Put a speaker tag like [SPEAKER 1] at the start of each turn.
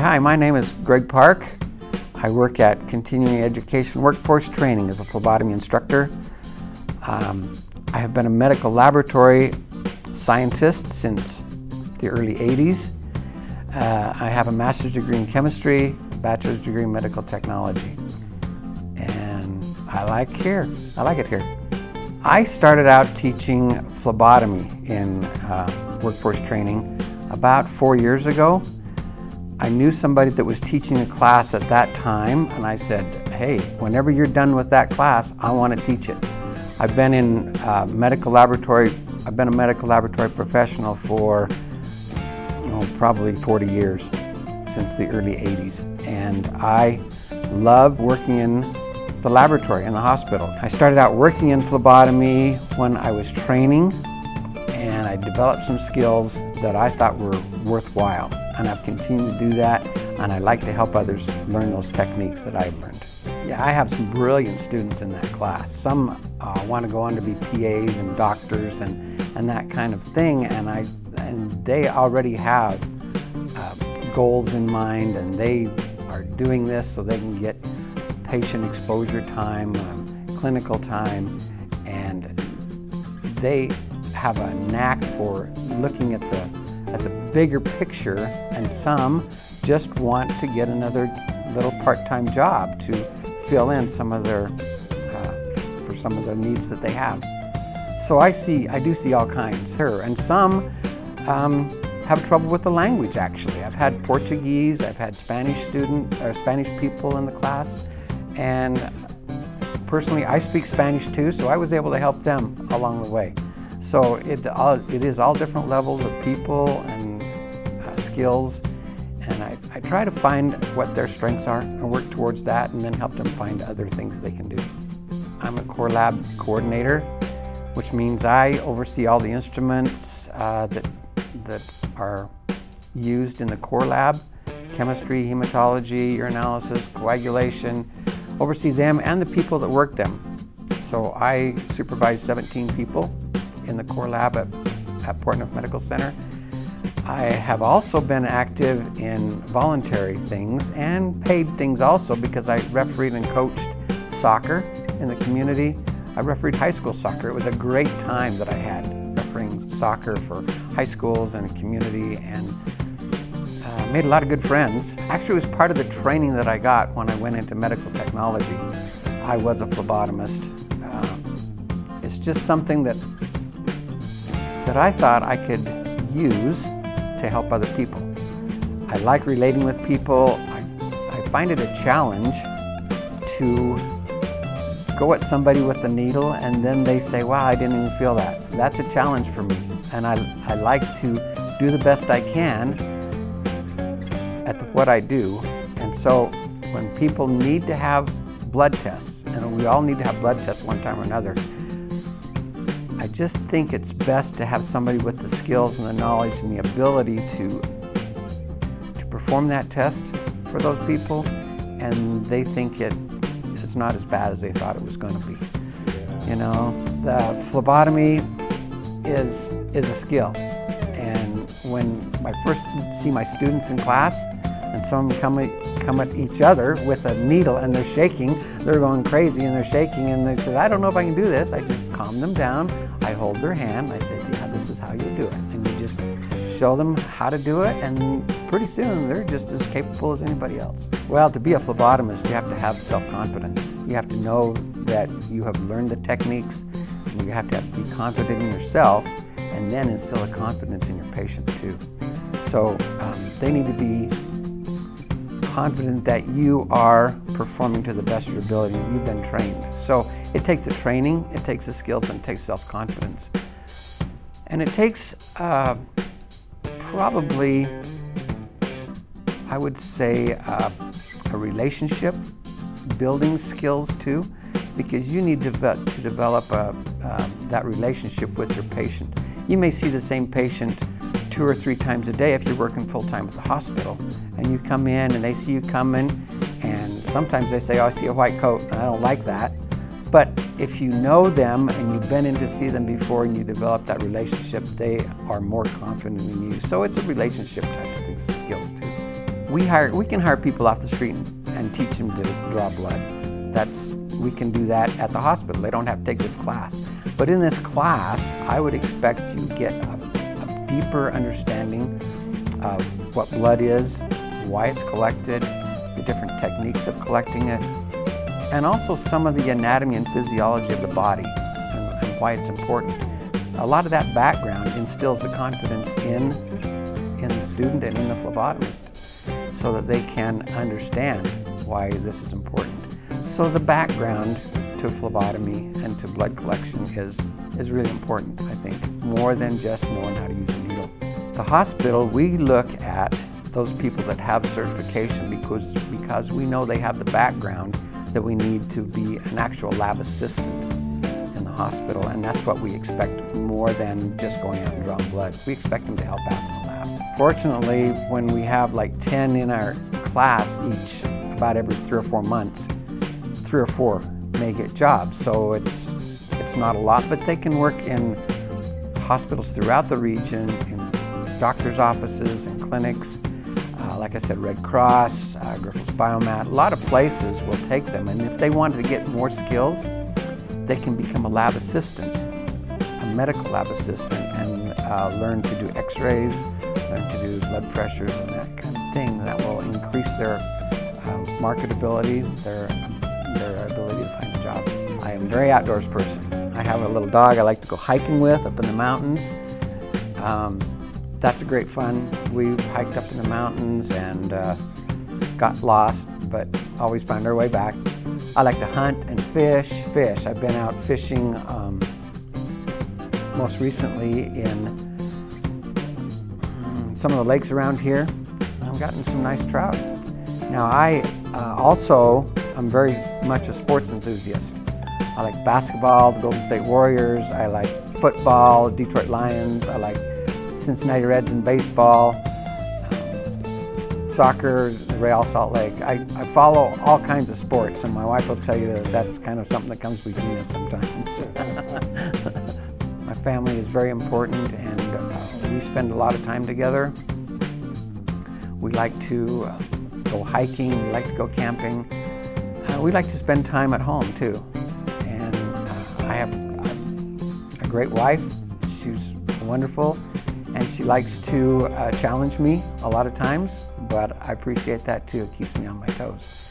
[SPEAKER 1] Hi, my name is Gregg Park. I work at Continuing Education Workforce Training as a phlebotomy instructor. I have been a medical laboratory scientist since the early 80s. I have a master's degree in chemistry, bachelor's degree in medical technology. And I like it here. I started out teaching phlebotomy in workforce training about 4 years ago. I knew somebody that was teaching a class at that time, and I said, hey, whenever you're done with that class, I want to teach it. I've been in medical laboratory professional for probably 40 years, since the early 80s. And I love working in the laboratory, in the hospital. I started out working in phlebotomy when I was training, and I developed some skills that I thought were worthwhile. And I've continued to do that, and I like to help others learn those techniques that I've learned. Yeah, I have some brilliant students in that class. Some want to go on to be PAs and doctors and that kind of thing, and they already have goals in mind, and they are doing this so they can get patient exposure time, clinical time, and they have a knack for looking at the bigger picture, and some just want to get another little part-time job to fill in some of their needs that they have. So I do see all kinds here, and some have trouble with the language. Actually, I've had Portuguese, I've had Spanish people in the class, and personally, I speak Spanish too, so I was able to help them along the way. So it is all different levels of people and skills, and I try to find what their strengths are and work towards that, and then help them find other things they can do. I'm a core lab coordinator, which means I oversee all the instruments that are used in the core lab: chemistry, hematology, urinalysis, coagulation. Oversee them and the people that work them. So I supervise 17 people in the core lab at Port Neuf Medical Center. I have also been active in voluntary things and paid things also, because I refereed and coached soccer in the community. I refereed high school soccer. It was a great time that I had refereeing soccer for high schools and community, and made a lot of good friends. Actually, it was part of the training that I got when I went into medical technology. I was a phlebotomist. It's just something that I thought I could use to help other people. I like relating with people. I find it a challenge to go at somebody with a needle and then they say, wow, I didn't even feel that. That's a challenge for me. And I like to do the best I can at what I do. And so when people need to have blood tests, and we all need to have blood tests one time or another, I just think it's best to have somebody with the skills and the knowledge and the ability to perform that test for those people, and they think it's not as bad as they thought it was going to be. You know, the phlebotomy is a skill, and when I first see my students in class and some of them come at each other with a needle and they're shaking, they're going crazy and they're shaking, and they say, I don't know if I can do this. I just calm them down. I hold their hand and I say, yeah, this is how you do it. And you just show them how to do it, and pretty soon they're just as capable as anybody else. Well, to be a phlebotomist, you have to have self-confidence. You have to know that you have learned the techniques, and you have to be confident in yourself, and then instill a confidence in your patient too. So they need to be confident that you are performing to the best of your ability. You've been trained. So it takes the training, it takes the skills, and it takes self-confidence. And it takes probably, I would say, a relationship building skills too, because you need to develop that relationship with your patient. You may see the same patient 2 or 3 times a day if you're working full-time at the hospital, and you come in and they see you coming, and sometimes they say, oh, I see a white coat, and I don't like that. But if you know them and you've been in to see them before and you develop that relationship, they are more confident in you. So it's a relationship type of skills too. We can hire people off the street and teach them to draw blood. We can do that at the hospital. They don't have to take this class. But in this class, I would expect you to get a deeper understanding of what blood is, why it's collected, the different techniques of collecting it, and also some of the anatomy and physiology of the body and why it's important. A lot of that background instills the confidence in the student and in the phlebotomist so that they can understand why this is important. So the background to phlebotomy and to blood collection is really important, I think, more than just knowing how to use a needle. At the hospital, we look at those people that have certification because we know they have the background that we need to be an actual lab assistant in the hospital, and that's what we expect more than just going out and drawing blood. We expect them to help out in the lab. Fortunately, when we have like 10 in our class each, about every 3 or 4 months, 3 or 4 may get jobs, so it's not a lot, but they can work in hospitals throughout the region, in doctors' offices and clinics. Like I said, Red Cross, Grifols Biomat, a lot of places will take them, and if they wanted to get more skills, they can become a lab assistant, a medical lab assistant, and learn to do x-rays, learn to do blood pressures and that kind of thing. That will increase their marketability, their ability to find a job. I am a very outdoors person. I have a little dog I like to go hiking with up in the mountains. That's a great fun. We've hiked up in the mountains and got lost, but always found our way back. I like to hunt and fish. I've been out fishing most recently in some of the lakes around here. I've gotten some nice trout. Now I I'm very much a sports enthusiast. I like basketball, the Golden State Warriors. I like football, Detroit Lions. I like Cincinnati Reds in baseball, soccer, the Real Salt Lake. I follow all kinds of sports, and my wife will tell you that that's kind of something that comes between us sometimes. My family is very important, and we spend a lot of time together. We like to go hiking, we like to go camping. We like to spend time at home too. And I have a great wife. She's wonderful. And she likes to challenge me a lot of times, but I appreciate that too. It keeps me on my toes.